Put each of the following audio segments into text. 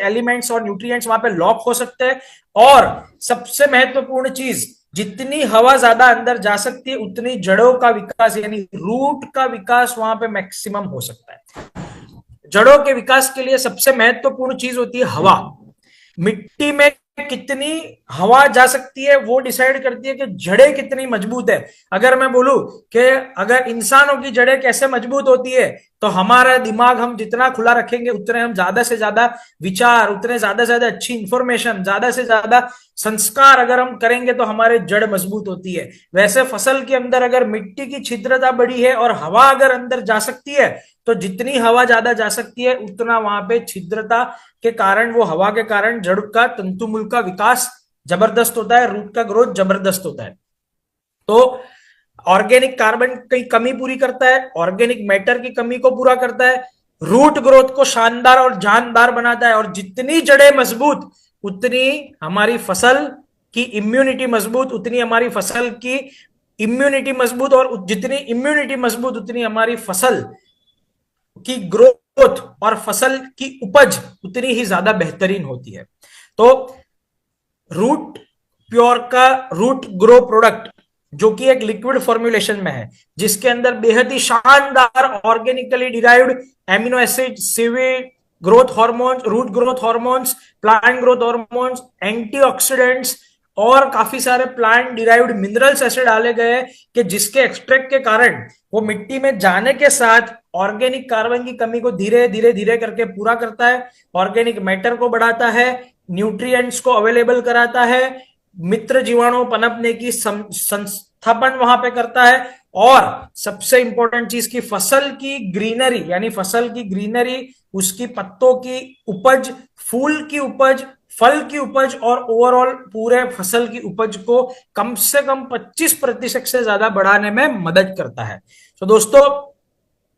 Elements और nutrients वहां पे लॉक हो सकते हैं। और सबसे महत्वपूर्ण चीज, जितनी हवा ज्यादा अंदर जा सकती है उतनी जड़ों का विकास यानी रूट का विकास वहां पे मैक्सिमम हो सकता है। जड़ों के विकास के लिए सबसे महत्वपूर्ण चीज होती है हवा। मिट्टी में कितनी हवा जा सकती है वो डिसाइड करती है कि जड़ें कितनी मजबूत है। अगर मैं बोलूं कि अगर इंसानों की जड़ें कैसे मजबूत होती है, तो हमारा दिमाग हम जितना खुला रखेंगे उतने हम ज्यादा से ज्यादा विचार, उतने ज्यादा से ज्यादा अच्छी इंफॉर्मेशन, ज्यादा से ज्यादा संस्कार अगर हम करेंगे तो हमारे जड़ मजबूत होती है। वैसे फसल के अंदर अगर मिट्टी की छिद्रता बड़ी है और हवा अगर अंदर जा सकती है, तो जितनी हवा ज्यादा जा सकती है उतना वहां पे छिद्रता के कारण, वो हवा के कारण जड़ का, तंतुमूल का विकास जबरदस्त होता है, रूट का ग्रोथ जबरदस्त होता है। तो ऑर्गेनिक कार्बन की कमी पूरी करता है, ऑर्गेनिक मैटर की कमी को पूरा करता है, रूट ग्रोथ को शानदार और जानदार बनाता है। और जितनी जड़ें मजबूत उतनी हमारी फसल की इम्यूनिटी मजबूत, उतनी हमारी फसल की इम्यूनिटी मजबूत, और जितनी इम्यूनिटी मजबूत उतनी हमारी फसल की ग्रोथ और फसल की उपज उतनी ही ज्यादा बेहतरीन होती है। तो रूट प्योर का रूट ग्रो प्रोडक्ट, जो कि एक लिक्विड फॉर्मुलेशन में है, जिसके अंदर बेहद ही शानदार organically derived amino acid, seaweed growth hormones, root growth hormones, plant growth hormones, antioxidants और काफी सारे प्लांट डिराइव्ड मिनरल्स ऐसे डाले गए कि जिसके एक्सट्रैक्ट के कारण वो मिट्टी में जाने के साथ ऑर्गेनिक कार्बन की कमी को धीरे धीरे धीरे करके पूरा करता है, ऑर्गेनिक मैटर को बढ़ाता है, न्यूट्रिएंट्स को अवेलेबल कराता है, मित्र जीवाणु पनपने की संस्थापन वहां पे करता है, और सबसे इंपॉर्टेंट चीज की फसल की ग्रीनरी, यानी फसल की ग्रीनरी, उसकी पत्तों की उपज, फूल की उपज, फल की उपज और ओवरऑल पूरे फसल की उपज को कम से कम 25% से ज्यादा बढ़ाने में मदद करता है। तो दोस्तों,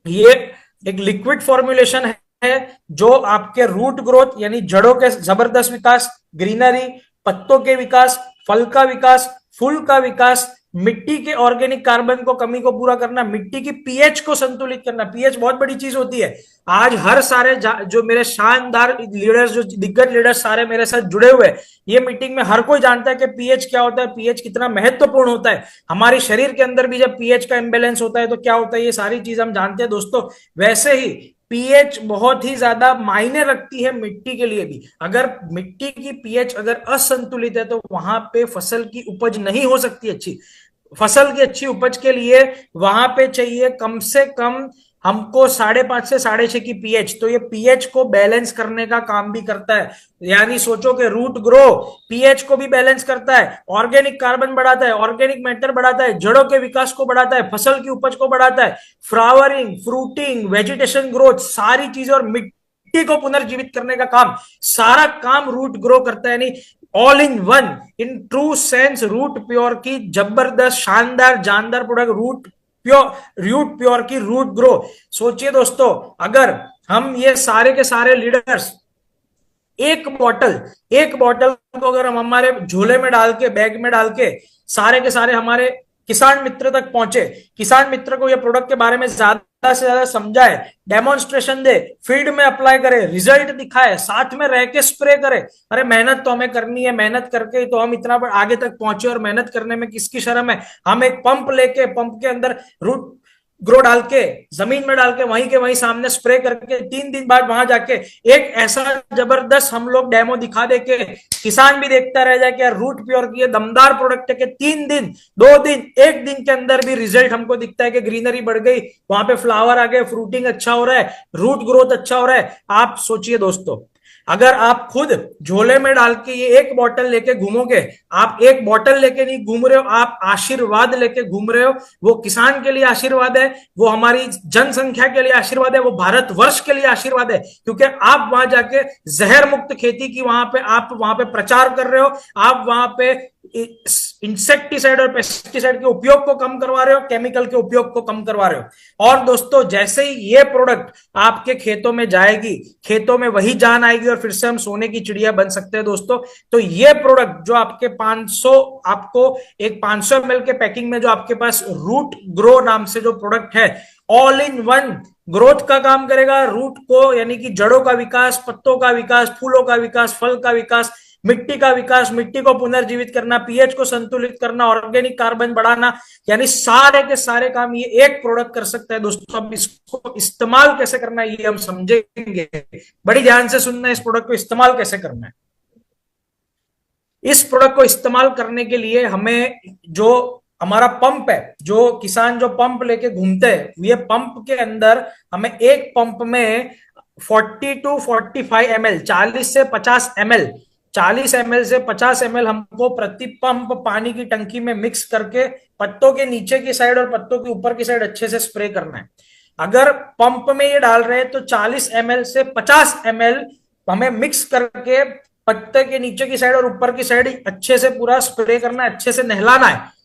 ये एक लिक्विड फॉर्मुलेशन है जो आपके रूट ग्रोथ यानी जड़ों के जबरदस्त विकास, ग्रीनरी, पत्तों के विकास, फल का विकास, फूल का विकास, मिट्टी के ऑर्गेनिक कार्बन को कमी को पूरा करना, मिट्टी की पीएच को संतुलित करना। पीएच बहुत बड़ी चीज होती है। आज हर सारे जो मेरे शानदार लीडर्स, जो दिग्गज लीडर्स सारे मेरे साथ जुड़े हुए, ये मीटिंग में हर कोई जानता है कि पीएच क्या होता है, पीएच कितना महत्वपूर्ण होता है। हमारे शरीर के अंदर भी जब पीएच का इंबैलेंस होता है तो क्या होता है, ये सारी चीज हम जानते हैं दोस्तों। वैसे ही पीएच बहुत ही ज्यादा मायने रखती है मिट्टी के लिए भी। अगर मिट्टी की पीएच अगर असंतुलित है तो वहां पे फसल की उपज नहीं हो सकती अच्छी। फसल की अच्छी उपज के लिए वहां पे चाहिए कम से कम हमको 5.5 से 6.5 की पीएच। तो ये पीएच को बैलेंस करने का काम भी करता है। यानी सोचो कि रूट ग्रो पीएच को भी बैलेंस करता है, ऑर्गेनिक कार्बन बढ़ाता है, ऑर्गेनिक मैटर बढ़ाता है, जड़ों के विकास को बढ़ाता है, फसल की उपज को बढ़ाता है, फ्लावरिंग, फ्रूटिंग, वेजिटेशन ग्रोथ, सारी चीजें, और मिट्टी को पुनर्जीवित करने का काम, सारा काम रूट ग्रो करता है। यानी all in one, in true sense root pure की जबरदस्त शानदार जानदार प्रोडक्ट रूट प्योर की रूट ग्रो। सोचिए दोस्तों, अगर हम ये सारे के सारे लीडर्स एक बॉटल को अगर हम हमारे झोले में डाल के, बैग में डाल के सारे के सारे हमारे किसान मित्र तक पहुंचे, किसान मित्र को ये प्रोडक्ट के बारे में ज्यादा से ज्यादा समझाए, डेमोन्स्ट्रेशन दे, फील्ड में अप्लाई करे, रिजल्ट दिखाए, साथ में रह के स्प्रे करे। अरे मेहनत तो हमें करनी है, मेहनत करके तो हम इतना आगे तक पहुंचे, और मेहनत करने में किसकी शर्म है। हम एक पंप लेके, पंप के अंदर रूट ग्रो डाल के, जमीन में डाल के, वहीं के वहीं सामने स्प्रे करके 3 दिन बाद वहां जाके एक ऐसा जबरदस्त हम लोग डेमो दिखा दे के किसान भी देखता रह जाए कि यार रूट प्योर की दमदार प्रोडक्ट है कि 3 दिन, 2 दिन, 1 दिन के अंदर भी रिजल्ट हमको दिखता है कि ग्रीनरी बढ़ गई, वहां पे फ्लावर आ गए, फ्रूटिंग अच्छा हो रहा है, रूट ग्रोथ अच्छा हो रहा है। आप सोचिए दोस्तों, अगर आप खुद झोले में डाल के ये एक बॉटल लेके घूमोगे, आप एक बॉटल लेके नहीं घूम रहे हो, आप आशीर्वाद लेके घूम रहे हो। वो किसान के लिए आशीर्वाद है, वो हमारी जनसंख्या के लिए आशीर्वाद है, वो भारतवर्ष के लिए आशीर्वाद है, क्योंकि आप वहां जाके जहर मुक्त खेती की आप वहां पे प्रचार कर रहे हो, आप वहां पे इंसेक्टिसाइड और पेस्टिसाइड के उपयोग को कम करवा रहे हो, केमिकल के उपयोग को कम करवा रहे हो। और दोस्तों, जैसे ही ये प्रोडक्ट आपके खेतों में जाएगी, खेतों में वही जान आएगी और फिर से हम सोने की चिड़िया बन सकते हैं दोस्तों। तो ये प्रोडक्ट जो आपके 500, आपको एक 500 ml के पैकिंग में जो आपके पास रूट ग्रो नाम से जो प्रोडक्ट है, ऑल इन वन ग्रोथ का काम करेगा, रूट को यानी कि जड़ों का विकास, पत्तों का विकास, फूलों का विकास, फल का विकास, मिट्टी का विकास, मिट्टी को पुनर्जीवित करना, पीएच को संतुलित करना, ऑर्गेनिक कार्बन बढ़ाना, यानी सारे के सारे काम ये एक प्रोडक्ट कर सकता है दोस्तों। अब इसको इस्तेमाल कैसे करना है ये हम समझेंगे, बड़ी ध्यान से सुनना है इस प्रोडक्ट को इस्तेमाल कैसे करना है। इस प्रोडक्ट को इस्तेमाल करने के लिए हमें जो हमारा पंप है, जो किसान जो पंप लेके घूमते हैं, ये पंप के अंदर हमें एक पंप में 40 टू 45 ml, 40 से 50 ml, 40 ml से 50 ml हमको प्रति पंप पानी की टंकी में मिक्स करके पत्तों के नीचे की साइड और पत्तों के ऊपर की साइड अच्छे से स्प्रे करना है। अगर पंप में ये डाल रहे हैं तो 40 ml से 50 ml हमें मिक्स करके पत्ते के नीचे की साइड और ऊपर की साइड अच्छे से पूरा स्प्रे करना है, अच्छे से नहलाना है।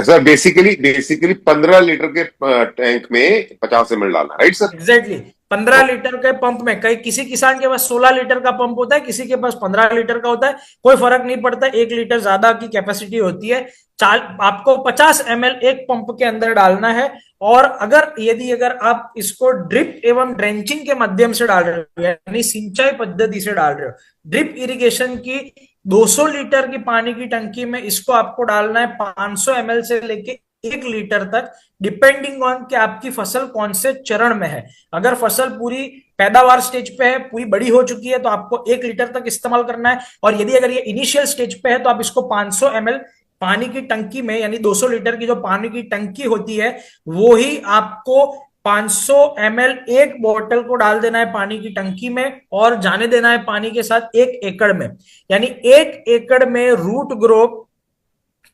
सर बेसिकली 15 लीटर के टैंक में 50 ml डालना, राइट सर? एग्जैक्टली 15 लीटर के पंप में, कई किसी किसान के पास 16 लीटर का पंप होता है, किसी के पास 15 लीटर का होता है, कोई फर्क नहीं पड़ता, 1 लीटर ज्यादा की कैपेसिटी होती है। आपको 50 ml एक पंप के अंदर डालना है। और अगर आप इसको ड्रिप एवं ड्रेंचिंग के माध्यम से डाल रहे हो, यानी सिंचाई पद्धति से डाल रहे हो, ड्रिप इरिगेशन की 200 लीटर की पानी की टंकी में इसको आपको डालना है 500 ml से लेके 1 लीटर तक, डिपेंडिंग ऑन कि आपकी फसल कौन से चरण में है। अगर फसल पूरी पैदावार स्टेज पे है, पूरी बड़ी हो चुकी है, तो आपको 1 लीटर तक इस्तेमाल करना है। और यदि अगर ये इनिशियल स्टेज पे है तो आप इसको 500 ml पानी की टंकी में, यानी 200 लीटर की जो पानी की टंकी होती है, वो ही आपको 500 ml एक बोतल को डाल देना है पानी की टंकी में और जाने देना है पानी के साथ 1 एकड़ में। यानी 1 एकड़ में रूट ग्रोथ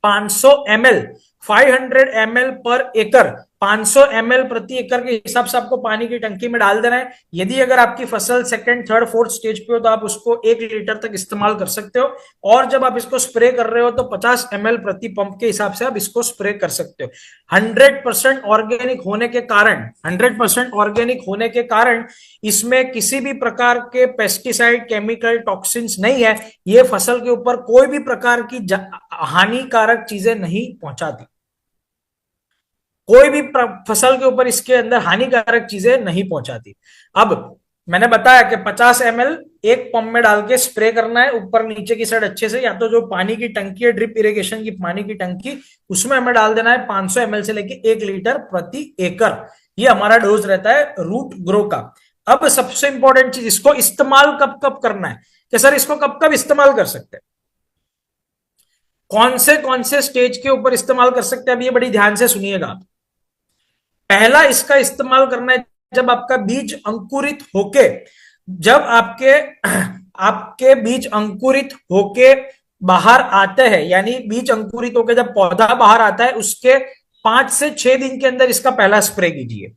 500 ml, 500 ml पर एकड़, 500 ml प्रति एकड़ के हिसाब से आपको पानी की टंकी में डाल देना है। यदि अगर आपकी फसल सेकंड, थर्ड, फोर्थ स्टेज पे हो तो आप उसको 1 लीटर तक इस्तेमाल कर सकते हो। और जब आप इसको स्प्रे कर रहे हो तो 50 ml प्रति पंप के हिसाब से आप इसको स्प्रे कर सकते हो। 100% ऑर्गेनिक होने के कारण, 100% ऑर्गेनिक होने के कारण इसमें किसी भी प्रकार के पेस्टिसाइड, केमिकल, टॉक्सिन्स नहीं है। ये फसल के ऊपर कोई भी प्रकार की हानिकारक चीजें नहीं पहुंचाती, कोई भी फसल के ऊपर इसके अंदर हानिकारक चीजें नहीं पहुंचाती। अब मैंने बताया कि 50 ml एक पंप में डाल के स्प्रे करना है ऊपर नीचे की साइड अच्छे से, या तो जो पानी की टंकी है, ड्रिप इरिगेशन की पानी की टंकी, उसमें हमें डाल देना है 500 ml से लेके 1 लीटर प्रति एकड़। ये हमारा डोज रहता है रूट ग्रो का। अब सबसे इंपॉर्टेंट चीज, इसको इस्तेमाल कब कब करना है, कि सर इसको कब कब इस्तेमाल कर सकते हैं, कौन से स्टेज के ऊपर इस्तेमाल कर सकते हैं। अब ये बड़ी ध्यान से सुनिएगा। पहला इसका इस्तेमाल करना है जब आपका बीज अंकुरित होके, जब आपके बीज अंकुरित होके बाहर आते हैं, यानी बीज अंकुरित होके जब पौधा बाहर आता है उसके 5 से 6 दिन के अंदर इसका पहला स्प्रे कीजिए।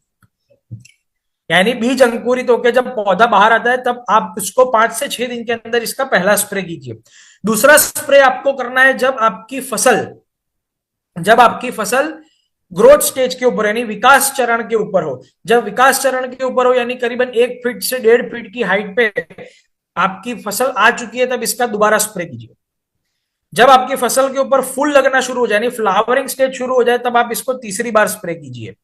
यानी बीज अंकुरित होकर जब पौधा बाहर आता है तब आप इसको 5 से 6 दिन के अंदर इसका पहला स्प्रे कीजिए। दूसरा स्प्रे आपको करना है जब आपकी फसल ग्रोथ स्टेज के ऊपर, यानी विकास चरण के ऊपर हो। जब विकास चरण के ऊपर हो, यानी करीबन 1 फीट से 1.5 फीट की हाइट पे आपकी फसल आ चुकी है, तब इसका दोबारा स्प्रे कीजिए। जब आपकी फसल के ऊपर फूल लगना शुरू हो जाए, यानी फ्लावरिंग स्टेज शुरू हो जाए, तब आप इसको तीसरी बार स्प्रे कीजिए।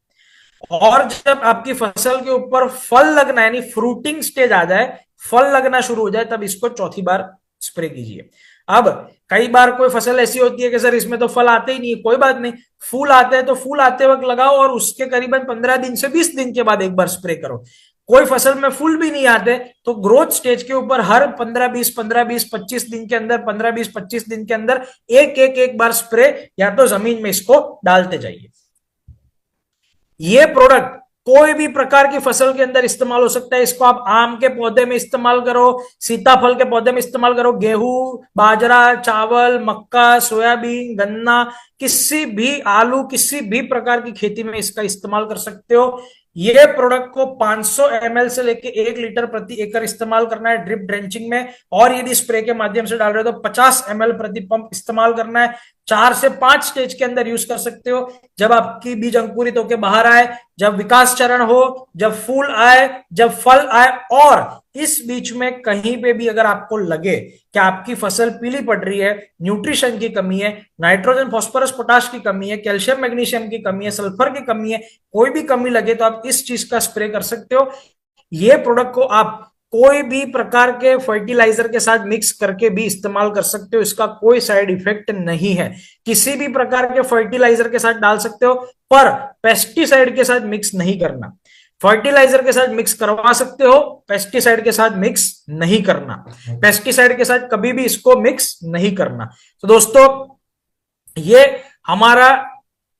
और जब आपकी फसल के ऊपर फल लगना, यानी फ्रूटिंग स्टेज आ जाए, फल लगना शुरू हो जाए, तब इसको चौथी बार स्प्रे कीजिए। अब कई बार कोई फसल ऐसी होती है कि सर इसमें तो फल आते ही नहीं, कोई बात नहीं, फूल आते हैं तो फूल आते वक्त लगाओ और उसके करीबन 15 दिन से 20 दिन के बाद एक बार स्प्रे करो। कोई फसल में फूल भी नहीं आते तो ग्रोथ स्टेज के ऊपर हर 15-20 दिन के अंदर, 15-20-25 दिन के अंदर एक बार स्प्रे या तो जमीन में इसको डालते जाइए। ये प्रोडक्ट कोई भी प्रकार की फसल के अंदर इस्तेमाल हो सकता है। इसको आप आम के पौधे में इस्तेमाल करो, सीताफल के पौधे में इस्तेमाल करो, गेहूं, बाजरा, चावल, मक्का, सोयाबीन, गन्ना, किसी भी आलू, किसी भी प्रकार की खेती में इसका इस्तेमाल कर सकते हो। ये प्रोडक्ट को 500 ml से लेके 1 लीटर प्रति एकड़ इस्तेमाल करना है ड्रिप ड्रेंचिंग में। और यदि स्प्रे के माध्यम से डाल रहे हो तो 50 ml प्रति पंप इस्तेमाल करना है। 4 से 5 स्टेज के अंदर यूज कर सकते हो। जब आपकी बीज अंकुरित होकर बाहर आए, जब विकास चरण हो, जब फूल आए, जब फल आए, और इस बीच में कहीं पे भी अगर आपको लगे कि आपकी फसल पीली पड़ रही है, न्यूट्रिशन की कमी है, नाइट्रोजन फास्फोरस पोटाश की कमी है, कैल्शियम मैग्नीशियम की कमी है, सल्फर की कमी है, कोई भी कमी लगे तो आप इस चीज का स्प्रे कर सकते हो। ये प्रोडक्ट को आप कोई भी प्रकार के फर्टिलाइजर के साथ मिक्स करके भी इस्तेमाल कर सकते हो, इसका कोई साइड इफेक्ट नहीं है। किसी भी प्रकार के फर्टिलाइजर के साथ डाल सकते हो, पर पेस्टिसाइड के साथ मिक्स नहीं करना। फर्टिलाइजर के साथ मिक्स करवा सकते हो, पेस्टिसाइड के साथ मिक्स नहीं करना। पेस्टिसाइड के साथ कभी भी इसको मिक्स नहीं करना। तो दोस्तों, ये हमारा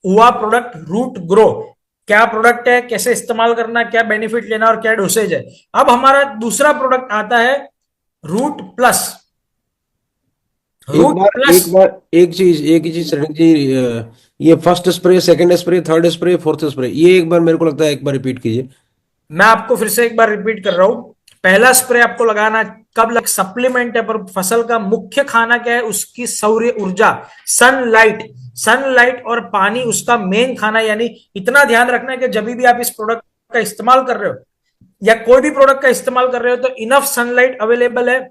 हुआ प्रोडक्ट रूट ग्रो। क्या प्रोडक्ट है, कैसे इस्तेमाल करना, क्या बेनिफिट लेना और क्या डोसेज है। अब हमारा दूसरा प्रोडक्ट आता है रूट प्लस। रूट प्लस एक ही चीज शरण जी, ये first spray, second spray, third spray, fourth spray, ये एक बार मेरे को लगता है एक बार रिपीट कीजिए। मैं आपको फिर से एक बार रिपीट कर रहा हूं। पहला स्प्रे आपको लगाना कब लग, सप्लीमेंट है, पर फसल का मुख्य खाना क्या है, उसकी सौर्य ऊर्जा, सनलाइट। सनलाइट और पानी उसका मेन खाना। यानी इतना ध्यान रखना है कि जब भी आप इस प्रोडक्ट का इस्तेमाल कर रहे हो या कोई भी प्रोडक्ट का इस्तेमाल कर रहे हो, तो इनफ सनलाइट अवेलेबल है,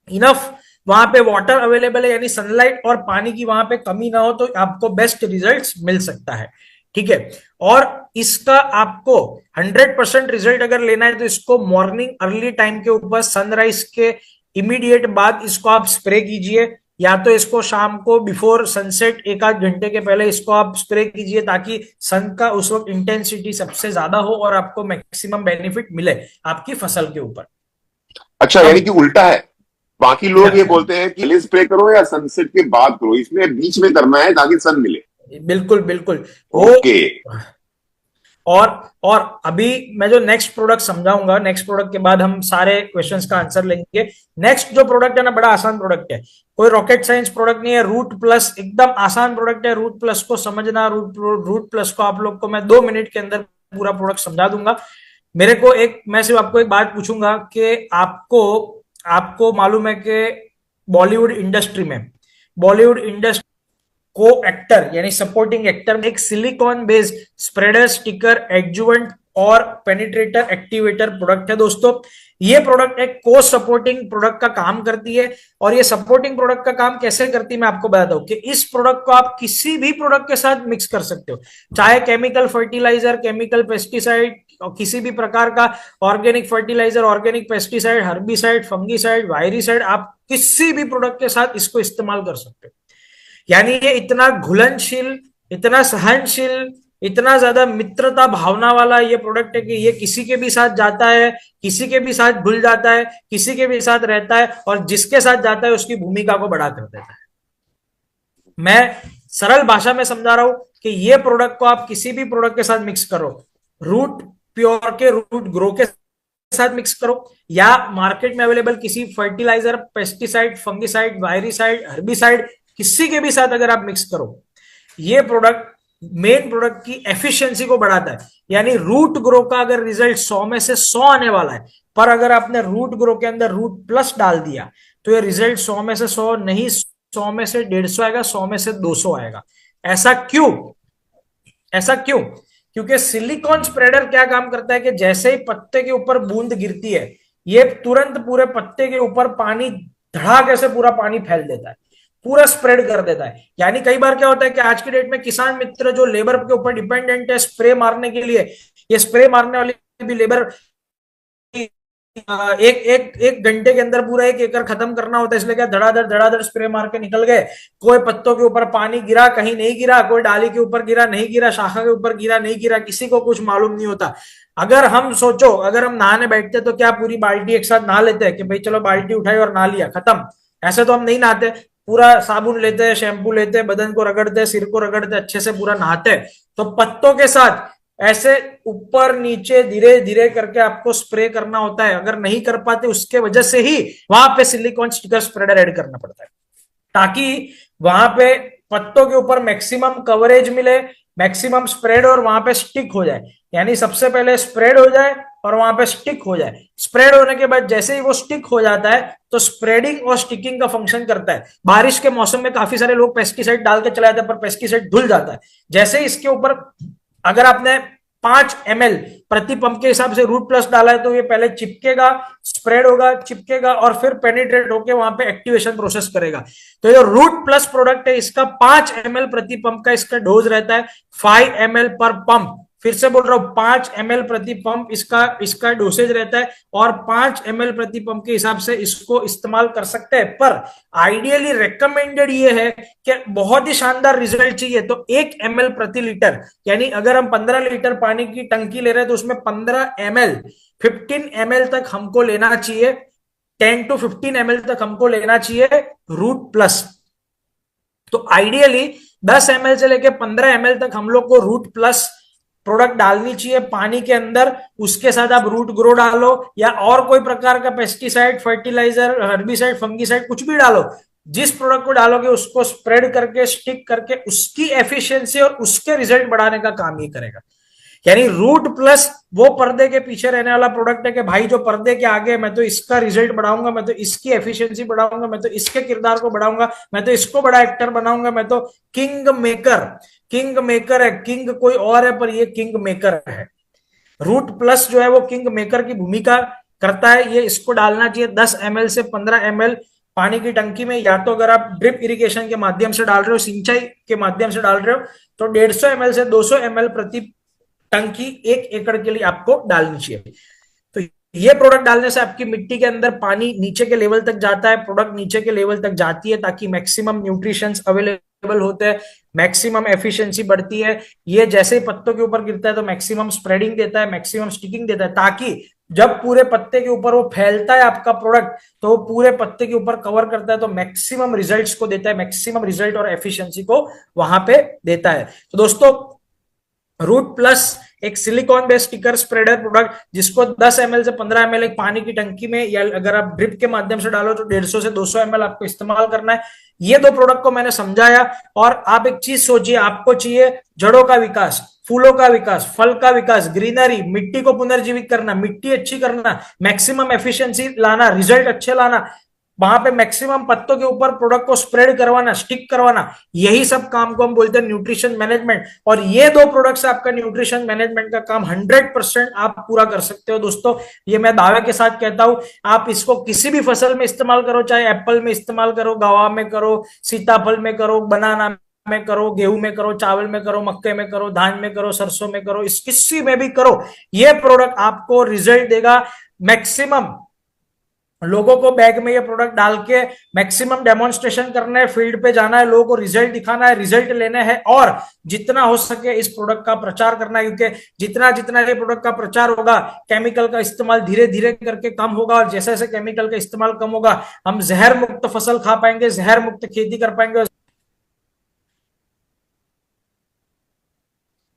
इनफ वहां पे वाटर अवेलेबल है, यानी सनलाइट और पानी की वहां पे कमी ना हो, तो आपको बेस्ट रिजल्ट्स मिल सकता है। ठीक है। और इसका आपको 100% रिजल्ट अगर लेना है तो इसको मॉर्निंग अर्ली टाइम के ऊपर सनराइज के इमीडिएट बाद इसको आप स्प्रे कीजिए, या तो इसको शाम को बिफोर सनसेट 1 आध घंटे के पहले इसको आप स्प्रे कीजिए, ताकि सन का उस वक्त इंटेंसिटी सबसे ज्यादा हो और आपको मैक्सिमम बेनिफिट मिले आपकी फसल के ऊपर। अच्छा, यानी कि उल्टा है। बाकी लोग ये बोलते हैं कि पहले स्प्रे करो या सनसेट के बाद करो, इसमें बीच में करना है ताकि सन मिले। बिल्कुल बिल्कुल। ओके। और अभी मैं जो नेक्स्ट प्रोडक्ट समझाऊंगा, नेक्स्ट प्रोडक्ट के बाद हम सारे क्वेश्चंस का आंसर लेंगे। नेक्स्ट जो प्रोडक्ट है ना, बड़ा आसान प्रोडक्ट है, कोई रॉकेट साइंस प्रोडक्ट नहीं है। रूट प्लस एकदम आसान प्रोडक्ट है। रूट प्लस को समझना, रूट प्लस को आप लोग को मैं 2 मिनट के अंदर पूरा प्रोडक्ट समझा दूंगा। मेरे को मैं सिर्फ आपको एक बात पूछूंगा कि आपको मालूम है कि बॉलीवुड इंडस्ट्री को एक्टर यानी सपोर्टिंग एक्टर में एक silicon based spreader, sticker, adjuvant और पेनिट्रेटर एक्टिवेटर प्रोडक्ट है। दोस्तों, ये प्रोडक्ट एक को सपोर्टिंग प्रोडक्ट का काम करती है। और ये सपोर्टिंग प्रोडक्ट का काम कैसे करती है मैं आपको बताता हूं कि इस प्रोडक्ट को आप किसी भी प्रोडक्ट के साथ मिक्स कर सकते हो, चाहे केमिकल फर्टिलाइजर, केमिकल पेस्टिसाइड, किसी भी प्रकार का organic fertiliser, organic pesticide, herbicide, fungicide, viricide, आप किसी भी प्रोडक्ट के साथ इसको इस्तेमाल कर सकते हो। यानी ये इतना घुलनशील, इतना सहनशील, इतना ज्यादा मित्रता भावना वाला ये प्रोडक्ट है कि ये किसी के भी साथ जाता है, किसी के भी साथ घुल जाता है, किसी के भी साथ रहता है, और जिसके साथ जाता है उसकी भूमिका को बड़ा कर देता है। मैं सरल भाषा में समझा रहा हूं कि ये प्रोडक्ट को आप किसी भी प्रोडक्ट के साथ मिक्स करो, रूट प्योर के रूट ग्रो के साथ मिक्स करो, या मार्केट में अवेलेबल किसी फर्टिलाइजर, पेस्टिसाइड, फंगिसाइड, वायरिसाइड, हर्बिसाइड, किसी के भी साथ अगर आप मिक्स करो, ये प्रोडक्ट मेन प्रोडक्ट की एफिशिएंसी को बढ़ाता है। यानी रूट ग्रो का अगर रिजल्ट 100 में से 100 आने वाला है, पर अगर आपने रूट ग्रो के अंदर रूट प्लस डाल दिया तो ये रिजल्ट 100 में से 100 नहीं, 100 में से 150 आएगा, 100 में से 200 आएगा। ऐसा क्यों? क्योंकि सिलिकॉन स्प्रेडर क्या काम करता है कि जैसे ही पत्ते के ऊपर बूंद गिरती है, ये तुरंत पूरे पत्ते के ऊपर पानी, धड़ाके से पूरा पानी फैल देता है, पूरा स्प्रेड कर देता है। यानी कई बार क्या होता है कि आज की डेट में किसान मित्र जो लेबर के ऊपर डिपेंडेंट है स्प्रे मारने के लिए, ये स्प्रे मारने वाली भी लेबर एक घंटे के अंदर पूरा 1 एकड़ खत्म करना होता है, इसलिए क्या धड़ाधड़ स्प्रे मार के निकल गए। कोई पत्तों के ऊपर पानी गिरा, कहीं नहीं गिरा, कोई डाली के ऊपर गिरा, नहीं गिरा, शाखा के ऊपर गिरा, नहीं गिरा, किसी को कुछ मालूम नहीं होता। अगर हम सोचो, अगर हम नहाने बैठते तो क्या पूरी बाल्टी एक साथ नहा लेते हैं कि भाई चलो बाल्टी उठाई और नहा लिया, खत्म? ऐसे तो हम नहीं नहाते। पूरा साबुन लेते हैं, शैम्पू लेते हैं, बदन को रगड़ते हैं, सिर को रगड़ते हैं, अच्छे से पूरा नहाते हैं। तो पत्तों के साथ ऐसे ऊपर नीचे धीरे धीरे करके आपको स्प्रे करना होता है। अगर नहीं कर पाते, उसके वजह से ही वहां पे सिलिकॉन स्टिकर स्प्रेडर ऐड करना पड़ता है, ताकि वहां पे पत्तों के ऊपर मैक्सिमम कवरेज मिले, मैक्सिमम स्प्रेड और वहां पे स्टिक हो जाए। यानी सबसे पहले स्प्रेड हो जाए, और वहां पे स्टिक हो जाए। स्प्रेड होने के बाद जैसे ही वो स्टिक हो जाता है तो स्प्रेडिंग और स्टिकिंग का फंक्शन करता है। बारिश के मौसम में काफी सारे लोग पेस्टिसाइड डाल के चले जाते हैं, पर पेस्टिसाइड धुल जाता है। जैसे ही इसके ऊपर अगर आपने 5 ml प्रति पंप के हिसाब से रूट प्लस डाला है तो ये पहले चिपकेगा, स्प्रेड होगा, चिपकेगा और फिर पेनिट्रेट होकर वहां पे एक्टिवेशन प्रोसेस करेगा। तो ये रूट प्लस प्रोडक्ट है, इसका 5 ml प्रति पंप का इसका डोज रहता है, 5 ml पर पंप। फिर से बोल रहा हूं, 5 ml प्रति पंप इसका डोसेज रहता है और 5 ml प्रति पंप के हिसाब से इसको इस्तेमाल कर सकते हैं। पर आइडियली रिकमेंडेड ये है कि बहुत ही शानदार रिजल्ट चाहिए तो 1 ml प्रति लीटर, यानी अगर हम 15 लीटर पानी की टंकी ले रहे हैं तो उसमें 15 ml 15 ml तक हमको लेना चाहिए, 10 to 15 ml तक हमको लेना चाहिए रूट प्लस। तो आइडियली 10 ml से लेके 15 ml तक हम लोग को रूट प्लस प्रोडक्ट डालनी चाहिए पानी के अंदर। उसके साथ आप रूट ग्रो डालो या और कोई प्रकार का पेस्टिसाइड, फर्टिलाइजर, हर्बिसाइड, फंगिसाइड कुछ भी डालो। जिस प्रोडक्ट को डालोगे उसको स्प्रेड करके, स्टिक करके उसकी एफिशिएंसी और उसके रिजल्ट बढ़ाने का काम ये करेगा। यानी रूट प्लस वो पर्दे के पीछे रहने वाला प्रोडक्ट है कि भाई जो पर्दे के आगे मैं तो इसका रिजल्ट बढ़ाऊंगा, मैं तो इसकी एफिशिएंसी बढ़ाऊंगा, मैं तो इसके किरदार को बढ़ाऊंगा, मैं तो इसको बड़ा एक्टर बनाऊंगा, मैं तो किंग मेकर है। किंग कोई और है पर ये किंग मेकर है। रूट प्लस जो है वो किंग मेकर की भूमिका करता है। ये इसको डालना चाहिए 10 ml से 15 ml पानी की टंकी में, या तो अगर आप ड्रिप इरिगेशन के माध्यम से डाल रहे हो, सिंचाई के माध्यम से डाल रहे हो तो 150 ml से 200 ml प्रति टंकी 1 एकड़ के लिए आपको डालनी चाहिए। तो ये प्रोडक्ट डालने से आपकी मिट्टी के अंदर पानी नीचे के लेवल तक जाता है, प्रोडक्ट नीचे के लेवल तक जाती है ताकि मैक्सिमम न्यूट्रिशंस अवेलेबल होते हैं, मैक्सिमम एफिशिएंसी बढ़ती है। ये जैसे ही पत्तों के ऊपर गिरता है तो मैक्सिमम स्प्रेडिंग देता है, मैक्सिमम स्टिकिंग देता है, ताकि जब पूरे पत्ते के ऊपर वो फैलता है आपका प्रोडक्ट तो वो पूरे पत्ते के ऊपर कवर करता है, तो मैक्सिमम रिजल्ट्स को देता है, मैक्सिमम रिजल्ट और एफिशिएंसी को वहां पे देता है। तो दोस्तों रूट प्लस एक silicon based sticker spreader product जिसको 10 ml से 15 ml एक पानी की टंकी में या अगर आप ड्रिप के माध्यम से डालो तो 150 से 200 ml आपको इस्तेमाल करना है। ये दो प्रोडक्ट को मैंने समझाया। और आप एक चीज सोचिए, आपको चाहिए जड़ों का विकास, फूलों का विकास, फल का विकास, ग्रीनरी, मिट्टी को पुनर्जीवित करना, मिट्टी अच्छी करना, मैक्सिमम एफिशिएंसी लाना, रिजल्ट अच्छे लाना, वहां पे मैक्सिमम पत्तों के ऊपर प्रोडक्ट को स्प्रेड करवाना, स्टिक करवाना, यही सब काम को हम बोलते हैं न्यूट्रिशन मैनेजमेंट। और ये दो प्रोडक्ट से आपका न्यूट्रिशन मैनेजमेंट का काम 100% आप पूरा कर सकते हो। दोस्तों ये मैं दावे के साथ कहता हूं, आप इसको किसी भी फसल में इस्तेमाल करो, चाहे एप्पल में इस्तेमाल करो, गवा में करो, सीताफल में करो, बनाना में करो, गेहूं में करो, चावल में करो, मक्के में करो, धान में करो, सरसों में करो, इस किसी में भी करो, ये प्रोडक्ट आपको रिजल्ट देगा। मैक्सिमम लोगों को बैग में ये प्रोडक्ट डाल के मैक्सिमम डेमोन्स्ट्रेशन करना है, फील्ड पे जाना है, लोगों को रिजल्ट दिखाना है, रिजल्ट लेना है और जितना हो सके इस प्रोडक्ट का प्रचार करना है। क्योंकि जितना जितना ये प्रोडक्ट का प्रचार होगा, केमिकल का इस्तेमाल धीरे धीरे करके कम होगा और जैसे जैसे केमिकल का इस्तेमाल कम होगा हम जहर मुक्त फसल खा पाएंगे, जहर मुक्त खेती कर पाएंगे।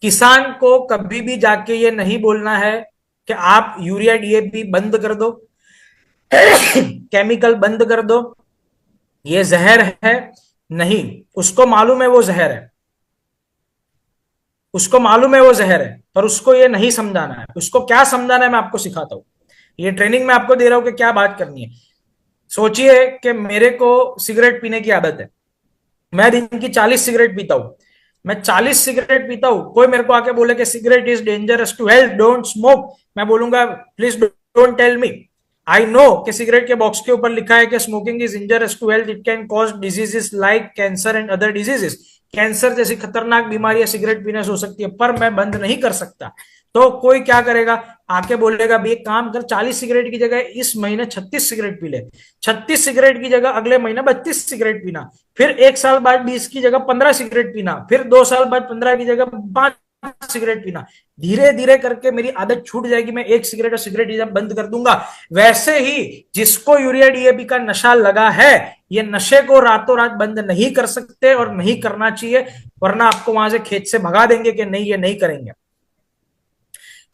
किसान को कभी भी जाके ये नहीं बोलना है कि आप यूरिया डीएपी बंद कर दो, केमिकल बंद कर दो, ये जहर है। नहीं, उसको मालूम है वो जहर है, उसको मालूम है वो जहर है, पर उसको ये नहीं समझाना है। उसको क्या समझाना है मैं आपको सिखाता हूं। ये ट्रेनिंग में आपको दे रहा हूं कि क्या बात करनी है। सोचिए कि मेरे को सिगरेट पीने की आदत है, मैं दिन की 40 सिगरेट पीता हूं, मैं 40 सिगरेट पीता हूं। कोई मेरे को आके बोले कि cigarette is dangerous to health, don't smoke, मैं बोलूंगा please don't tell me. I know कि सिगरेट के बॉक्स के ऊपर लिखा है कि smoking is injurious to health, it can cause diseases like cancer and other diseases. Cancer जैसी खतरनाक बीमारियां सिगरेट पीने से हो सकती है, पर मैं बंद नहीं कर सकता। तो कोई क्या करेगा, आके बोलेगा भी एक काम कर, 40 सिगरेट की जगह इस महीने 36 सिगरेट पी ले, 36 सिगरेट की जगह अगले महीने 32 सिगरेट पीना, फिर 1 साल बाद 20 की जगह 15 सिगरेट पीना, फिर 2 साल बाद 15 की जगह 5 सिगरेट पीना। धीरे धीरे करके मेरी आदत छूट जाएगी, मैं 1 सिगरेट और सिगरेट बंद कर दूंगा। वैसे ही जिसको यूरिया डीएपी का नशा लगा है, ये नशे को रातों रात बंद नहीं कर सकते और नहीं करना चाहिए, वरना आपको वहां से खेत से भगा देंगे कि नहीं ये नहीं करेंगे।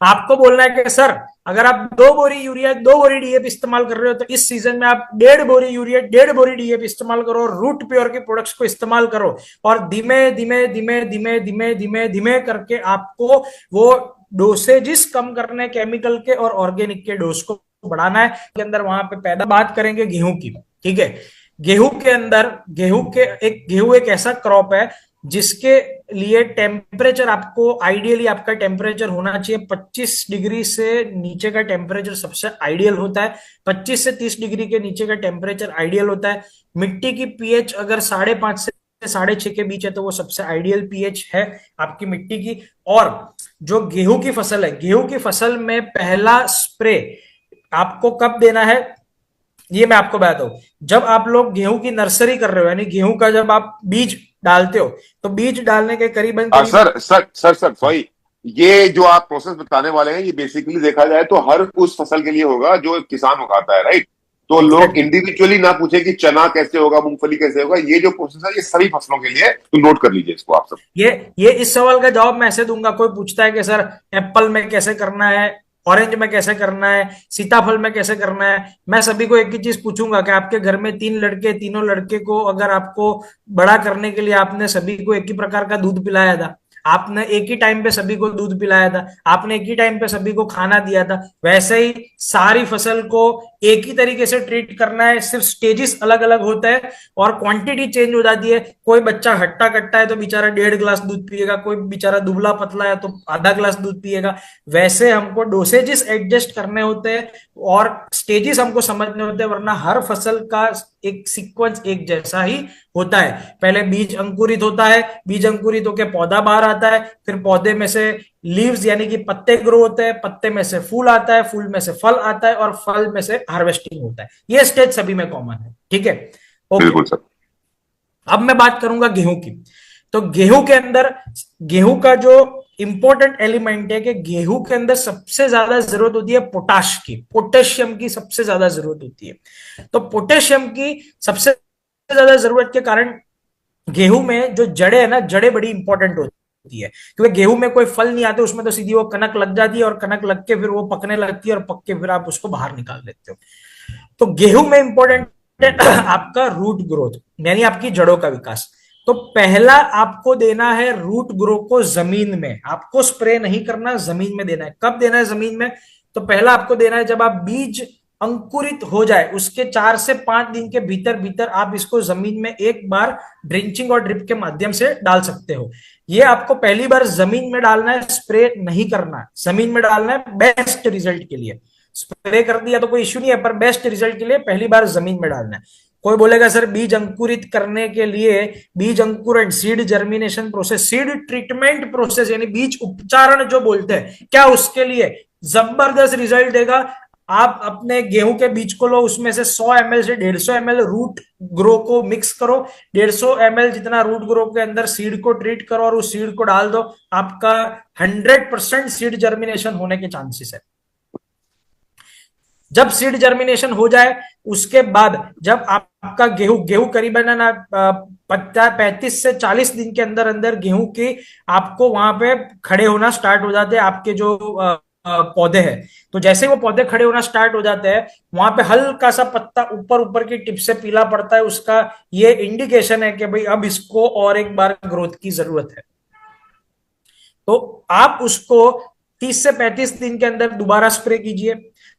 आपको बोलना है कि सर अगर आप 2 बोरी यूरिया 2 बोरी डीएपी इस्तेमाल कर रहे हो तो इस सीजन में आप 1.5 बोरी यूरिया 1.5 बोरी डीएपी इस्तेमाल करो, रूट प्योर के प्रोडक्ट्स को इस्तेमाल करो और धीमे धीमे धीमे धीमे धीमे धीमे धीमे करके आपको वो डोसेजिस कम करने केमिकल के और ऑर्गेनिक के डोज को बढ़ाना है के अंदर वहां पे पैदा। बात करेंगे गेहूं की, ठीक है। गेहूं के अंदर गेहूं एक ऐसा क्रॉप है जिसके लिए टेम्परेचर आपको आइडियली आपका टेम्परेचर होना चाहिए 25 डिग्री से नीचे का टेम्परेचर सबसे आइडियल होता है। 25 से 30 डिग्री के नीचे का टेम्परेचर आइडियल होता है। मिट्टी की पीएच अगर 5.5 से 6.5 के बीच है तो वो सबसे आइडियल पीएच है आपकी मिट्टी की। और जो गेहूं की फसल है, गेहूं की फसल में पहला स्प्रे आपको कब देना है ये मैं आपको बताता हूं। जब आप लोग गेहूं की नर्सरी कर रहे हो, यानी गेहूं का जब आप बीज डालते हो तो बीज डालने के करीबन सर सॉरी, ये जो आप प्रोसेस बताने वाले हैं ये बेसिकली देखा जाए तो हर उस फसल के लिए होगा जो किसान उगाता है, राइट? तो लोग इंडिविजुअली ना पूछे कि चना कैसे होगा, मूंगफली कैसे होगा, ये जो प्रोसेस है ये सभी फसलों के लिए, तो नोट कर लीजिए इसको आप सब। ये इस सवाल का जवाब मैं ऐसे दूंगा, कोई पूछता है कि सर एप्पल में कैसे करना है, ऑरेंज में कैसे करना है, सीताफल में कैसे करना है, मैं सभी को एक ही चीज पूछूंगा कि आपके घर में 3 लड़के, तीनों लड़के को अगर आपको बड़ा करने के लिए आपने सभी को एक ही प्रकार का दूध पिलाया था, आपने एक ही टाइम पे सभी को दूध पिलाया था, आपने एक ही टाइम पे सभी को खाना दिया था, वैसे ही सारी फसल को एक ही तरीके से ट्रीट करना है। सिर्फ स्टेजेस अलग अलग होते हैं और क्वांटिटी चेंज हो जाती है। कोई बच्चा हट्टा कट्टा है तो बेचारा 1.5 गिलास दूध पिएगा, कोई बेचारा दुबला पतला है तो आधा गिलास दूध पिएगा। वैसे हमको डोसेजेस एडजस्ट करने होते हैं और स्टेजेस हमको समझने होते हैं, वरना हर फसल का एक सीक्वेंस एक जैसा ही होता है। पहले बीज अंकुरित होता है, बीज अंकुरित होकर पौधा बाहर आता है, फिर पौधे में से लीव्स यानी कि पत्ते ग्रो होते हैं, पत्ते में से फूल आता है, फूल में से फल आता है और फल में से हार्वेस्टिंग होता है। ये स्टेज सभी में कॉमन है, ठीक है। बिल्कुल सर। अब मैं बात करूंगा गेहूं की। तो गेहूं के अंदर गेहूं का जो इंपॉर्टेंट एलिमेंट है कि गेहूं के अंदर सबसे ज्यादा जरूरत होती है पोटाश की, पोटेशियम की सबसे ज्यादा जरूरत होती है। तो पोटेशियम की सबसे ज्यादा जरूरत के कारण गेहूं में जो जड़ें है ना, जड़ें बड़ी इंपॉर्टेंट होती है, क्योंकि गेहूं में कोई फल नहीं आते, उसमें तो सीधी वो कनक लग जाती है और कनक लग के फिर वो पकने लगती है और पक के फिर आप उसको बाहर निकाल देते हो। तो गेहूं में इंपॉर्टेंट है आपका रूट ग्रोथ, यानी आपकी जड़ों का विकास। तो पहला आपको देना है रूट ग्रो को जमीन में, आपको स्प्रे नहीं करना, जमीन में देना है। कब देना है जमीन में? तो पहला आपको देना है जब आप बीज अंकुरित हो जाए उसके 4 से 5 दिन के भीतर भीतर आप इसको जमीन में एक बार ड्रिंचिंग और ड्रिप के माध्यम से डाल सकते हो। ये आपको पहली बार जमीन में डालना है, स्प्रे नहीं करना है, जमीन में डालना है बेस्ट रिजल्ट के लिए। स्प्रे कर दिया तो कोई इश्यू नहीं है, पर बेस्ट रिजल्ट के लिए पहली बार जमीन में डालना है। कोई बोलेगा सर बीज अंकुरित करने के लिए बीज अंकुरण, seed germination process, seed treatment process यानी बीज उपचारण जो बोलते हैं, क्या उसके लिए जबरदस्त रिजल्ट देगा? आप अपने गेहूं के बीज को लो, उसमें से 100 ml से 150 ml रूट ग्रो को मिक्स करो, 150 ml जितना रूट ग्रो के अंदर सीड को ट्रीट करो और उस सीड को डाल दो, आपका 100% सीड जर्मिनेशन होने के चांसेस है। जब सीड जर्मिनेशन हो जाए उसके बाद जब आपका गेहूं करीबन ना 35 से 40 दिन के अंदर अंदर गेहूं की आपको वहां पे खड़े होना स्टार्ट हो जाते हैं आपके जो पौधे हैं। तो जैसे वो पौधे खड़े होना स्टार्ट हो जाते हैं वहां पे हल्का सा पत्ता ऊपर की टिप से पीला पड़ता है, उसका ये इंडिकेशन है कि भाई अब इसको और एक बार ग्रोथ की जरूरत है। तो आप उसको 30 से 35 दिन के अंदर दोबारा स्प्रे कीजिए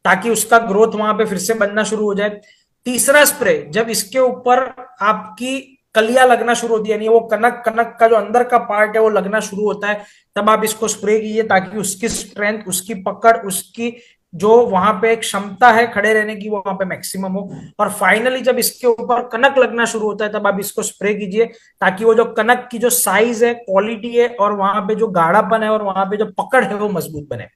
ताकि उसका ग्रोथ वहां पे फिर से बनना शुरू हो जाए। तीसरा स्प्रे जब इसके ऊपर आपकी कलियां लगना शुरू होती है, यानी वो कनक का जो अंदर का पार्ट है वो लगना शुरू होता है, तब आप इसको स्प्रे कीजिए ताकि उसकी स्ट्रेंथ, उसकी पकड़, उसकी जो वहां पे एक क्षमता है खड़े रहने की वो वहां पे मैक्सिमम हो। और फाइनली जब इसके ऊपर कनक लगना शुरू होता है तब आप इसको स्प्रे कीजिए ताकि वो जो कनक की जो साइज है, क्वालिटी है और वहां पे जो गाढ़ापन है और वहां पे जो पकड़ है वो मजबूत बने।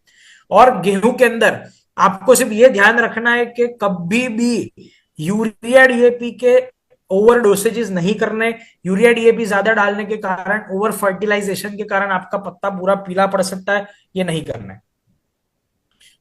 और गेहूं के अंदर आपको सिर्फ ये ध्यान रखना है कि कभी भी यूरिया डीएपी के ओवर डोसेजेस नहीं करने। यूरिया डीएपी ज्यादा डालने के कारण, ओवर फर्टिलाइजेशन के कारण आपका पत्ता पूरा पीला पड़ सकता है, ये नहीं करना है।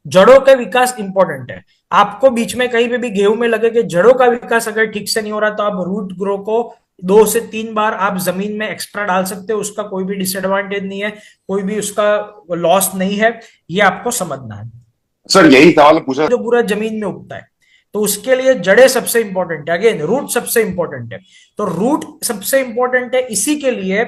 जड़ों का विकास इंपॉर्टेंट है। आपको बीच में कहीं पे भी गेहूं में लगे कि जड़ों का विकास अगर ठीक से नहीं हो रहा तो आप रूट ग्रो को 2 से 3 बार आप जमीन में एक्स्ट्रा डाल सकते हो, उसका कोई भी डिसएडवांटेज नहीं है, कोई भी उसका लॉस नहीं है, ये आपको समझना है। सर यही सवाल पूछा। जो पूरा जमीन में उगता है, तो उसके लिए जड़ें सबसे इंपॉर्टेंट है, अगेन रूट सबसे इंपॉर्टेंट है। तो रूट सबसे इंपॉर्टेंट है, इसी के लिए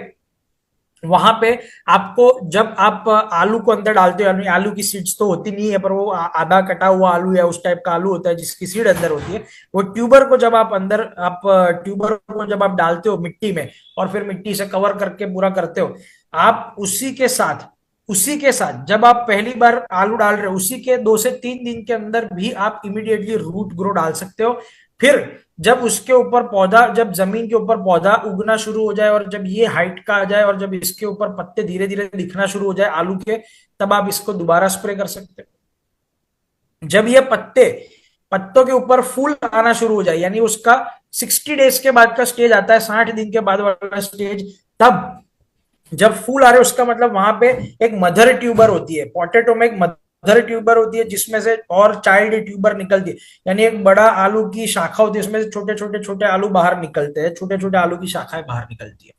वहां पे आपको, जब आप आलू को अंदर डालते हो, यानी आलू की सीड्स तो होती नहीं है, पर वो आधा कटा हुआ आलू या उस टाइप का आलू होता है जिसकी सीड अंदर होती है, वो ट्यूबर को जब आप अंदर, आप ट्यूबर को जब आप डालते हो मिट्टी में और फिर मिट्टी से कवर करके पूरा करते हो, आप उसी के साथ जब आप पहली बार आलू डाल रहे हो, उसी के 2 से 3 दिन के अंदर भी आप इमीडिएटली रूट ग्रो डाल सकते हो। फिर जब उसके ऊपर पौधा, जब जमीन के ऊपर पौधा उगना शुरू हो जाए और जब ये हाइट का आ जाए और जब इसके ऊपर पत्ते धीरे धीरे दिखना शुरू हो जाए आलू के, तब आप इसको दोबारा स्प्रे कर सकते हो। जब ये पत्तों के ऊपर फूल आना शुरू हो जाए, यानी उसका 60 डेज के बाद का स्टेज आता है, 60 दिन के बाद वाला स्टेज, तब जब फूल आ रहे उसका मतलब वहां पे एक मदर ट्यूबर होती है, पोटैटो में एक मदर ट्यूबर होती है जिसमें से और चाइल्ड ट्यूबर निकलती है, यानी एक बड़ा आलू की शाखा होती है, उसमें से छोटे छोटे छोटे आलू बाहर निकलते हैं, छोटे छोटे आलू की शाखाएं बाहर निकलती है।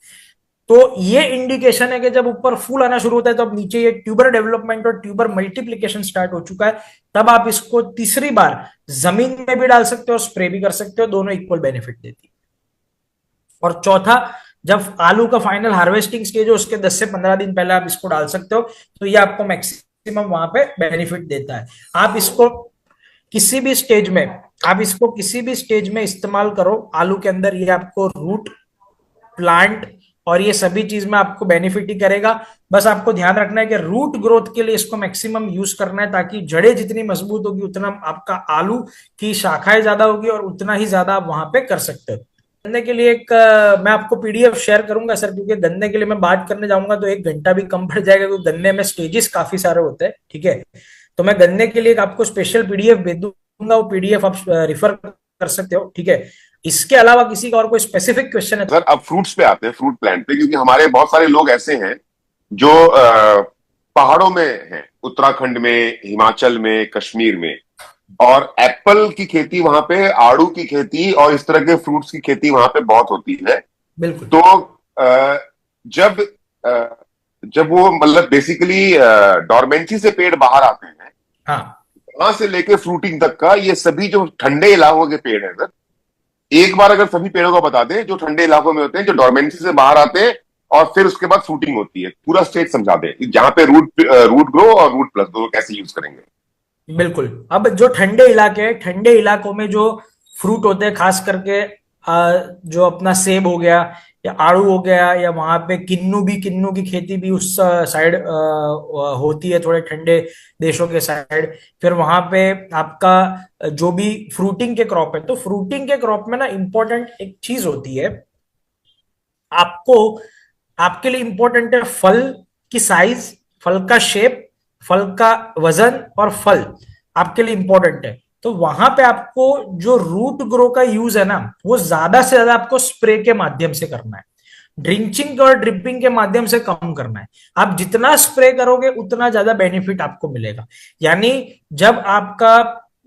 तो ये इंडिकेशन है कि जब ऊपर फूल आना शुरू होता है, तो अब नीचे ये ट्यूबर डेवलपमेंट और ट्यूबर मल्टीप्लीकेशन स्टार्ट हो चुका है। तब आप इसको तीसरी बार जमीन में भी डाल सकते हो, स्प्रे भी कर सकते हो, दोनों इक्वल बेनिफिट देती है। और चौथा, जब आलू का फाइनल हार्वेस्टिंग स्टेज हो उसके 10 से 15 दिन पहले आप इसको डाल सकते हो, तो ये आपको मैक्सिमम वहां पे बेनिफिट देता है। आप इसको किसी भी स्टेज में, इस्तेमाल करो आलू के अंदर, ये आपको रूट, प्लांट और ये सभी चीज में आपको बेनिफिट ही करेगा। बस आपको ध्यान रखना है कि रूट ग्रोथ के लिए इसको मैक्सिमम यूज करना है, ताकि जड़ें जितनी मजबूत होगी उतना आपका आलू की शाखाएं ज्यादा होगी और उतना ही ज्यादा आप वहां पे कर सकते हो। गन्ने के लिए एक मैं आपको पीडीएफ शेयर करूंगा सर, क्योंकि गन्ने के लिए मैं बात करने जाऊंगा तो 1 घंटा भी कम पड़ जाएगा, क्योंकि गन्ने में स्टेजेस काफी सारे होते हैं, ठीक है। तो मैं गन्ने के लिए आपको स्पेशल पीडीएफ भेज दूंगा, वो पीडीएफ आप रेफर कर सकते हो, ठीक है। इसके अलावा किसी का और कोई स्पेसिफिक क्वेश्चन है? सर अब फ्रूट्स पे आते हैं, फ्रूट प्लांट पे, क्योंकि हमारे बहुत सारे लोग ऐसे हैं जो पहाड़ों में हैं, उत्तराखंड में, हिमाचल में, कश्मीर में, और एप्पल की खेती वहां पे, आड़ू की खेती और इस तरह के फ्रूट्स की खेती वहां पे बहुत होती है। बिल्कुल। तो जब जब वो मतलब बेसिकली डॉर्मेंसी से पेड़ बाहर आते हैं, हाँ, वहां से लेके फ्रूटिंग तक का, ये सभी जो ठंडे इलाकों के पेड़ हैं सर, एक बार अगर सभी पेड़ों को बता दें जो ठंडे इलाकों में होते हैं, जो डॉर्मेंसी से बाहर आते हैं और फिर उसके बाद फ्रूटिंग होती है, पूरा स्टेज समझा दें जहां पे रूट ग्रो और रूट प्लस दोनों कैसे यूज करेंगे। बिल्कुल। अब जो ठंडे इलाके हैं, ठंडे इलाकों में जो फ्रूट होते हैं, खास करके जो अपना सेब हो गया या आड़ू हो गया, या वहां पे किन्नू की खेती भी उस साइड होती है, थोड़े ठंडे देशों के साइड। फिर वहां पे आपका जो भी फ्रूटिंग के क्रॉप है, तो फ्रूटिंग के क्रॉप में ना इंपॉर्टेंट एक चीज होती है, आपको, आपके लिए इंपॉर्टेंट है फल की साइज, फल का शेप, फल का वजन और फल आपके लिए इंपॉर्टेंट है। तो वहां पे आपको जो रूट ग्रो का यूज है ना, वो ज्यादा से ज्यादा आपको स्प्रे के माध्यम से करना है, ड्रिंचिंग और ड्रिपिंग के माध्यम से कम करना है। आप जितना स्प्रे करोगे उतना ज्यादा बेनिफिट आपको मिलेगा। यानी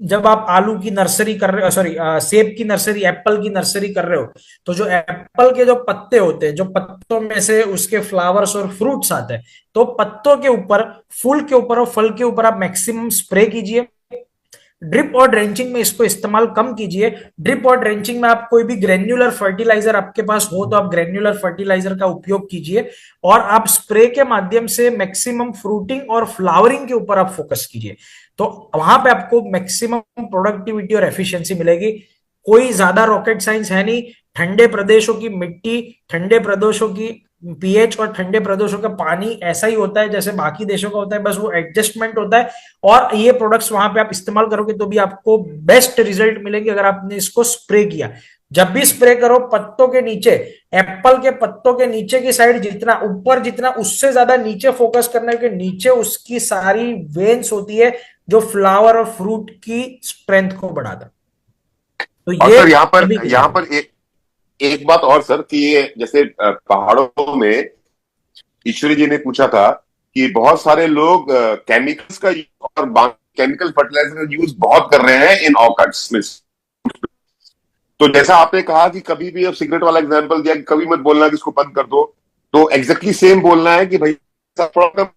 जब आप आलू की नर्सरी कर रहे हो, सॉरी सेब की नर्सरी, एप्पल की नर्सरी कर रहे हो, तो जो एप्पल के जो पत्ते होते हैं, जो पत्तों में से उसके फ्लावर्स और फ्रूट्स आते हैं, तो पत्तों के ऊपर, फूल के ऊपर और फल के ऊपर आप मैक्सिमम स्प्रे कीजिए। ड्रिप और ड्रेंचिंग में इसको इस्तेमाल कम कीजिए। ड्रिप और ड्रेंचिंग में आप कोई भी ग्रेन्युलर फर्टिलाइजर आपके पास हो तो आप ग्रेन्युलर फर्टिलाइजर का उपयोग कीजिए, और आप स्प्रे के माध्यम से मैक्सिमम फ्रूटिंग और फ्लावरिंग के ऊपर आप फोकस कीजिए। तो वहां पे आपको मैक्सिमम प्रोडक्टिविटी और एफिशिएंसी मिलेगी। कोई ज्यादा रॉकेट साइंस है नहीं। ठंडे प्रदेशों की मिट्टी, ठंडे प्रदेशों की पीएच और ठंडे प्रदेशों का पानी ऐसा ही होता है जैसे बाकी देशों का होता है, बस वो एडजस्टमेंट होता है। और ये प्रोडक्ट्स वहां पे आप इस्तेमाल करोगे तो भी आपको बेस्ट रिजल्ट मिलेंगे अगर आपने इसको स्प्रे किया। जब भी स्प्रे करो, पत्तों के नीचे, एप्पल के पत्तों के नीचे की साइड जितना ऊपर, जितना उससे ज्यादा नीचे फोकस करना है, क्योंकि नीचे उसकी सारी वेन्स होती है जो फ्लावर और फ्रूट की स्ट्रेंथ को बढ़ाता है। तो और ये सर यहाँ पर एक बात और सर, कि ये जैसे पहाड़ों में ईश्वरी जी ने पूछा था कि बहुत सारे लोग केमिकल्स का और केमिकल फर्टिलाइजर का यूज बहुत कर रहे हैं इन ऑर्किड्स में। तो जैसा आपने कहा कि कभी भी, अब सिगरेट वाला एग्जांपल दिया कि कभी मत बोलना कि इसको बंद कर दो, तो एग्जैक्टली सेम बोलना है कि भाई थोड़ा कम।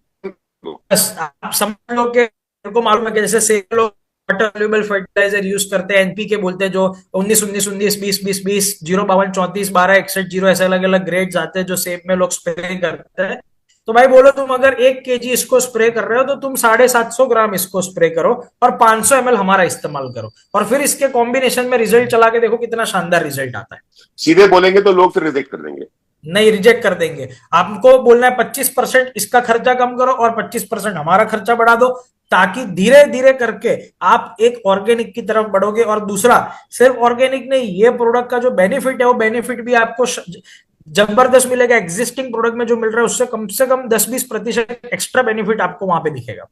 बस आप समझ लो कि को मालूम है कि जैसे सेब लोग वाटर सोल्यूबल फर्टिलाइजर यूज करते हैं, एनपीके बोलते हैं, जो 19 19 19 20 20 20 0 52 34 12 61 0 ऐसे अलग अलग ग्रेड्स आते हैं जो सेब में लोग स्प्रे करते हैं। तो भाई बोलो तुम अगर 1 kg इसको स्प्रे कर रहे हो तो तुम 750 ग्राम इसको स्प्रे करो और 500 ml हमारा इस्तेमाल करो, और फिर इसके कॉम्बिनेशन में रिजल्ट चला के देखो कितना शानदार रिजल्ट आता है। सीधे बोलेंगे तो लोग फिर रिजेक्ट कर देंगे। नहीं, रिजेक्ट कर देंगे। आपको बोलना है 25% इसका खर्चा कम करो और 25% हमारा खर्चा बढ़ा दो, ताकि धीरे धीरे करके आप एक ऑर्गेनिक की तरफ बढ़ोगे। और दूसरा, सिर्फ ऑर्गेनिक नहीं, ये प्रोडक्ट का जो बेनिफिट है वो बेनिफिट भी आपको जबरदस्त मिलेगा। एग्जिस्टिंग प्रोडक्ट में जो मिल रहा है उससे कम से कम 10-20% एक्स्ट्रा बेनिफिट आपको वहां पे दिखेगा।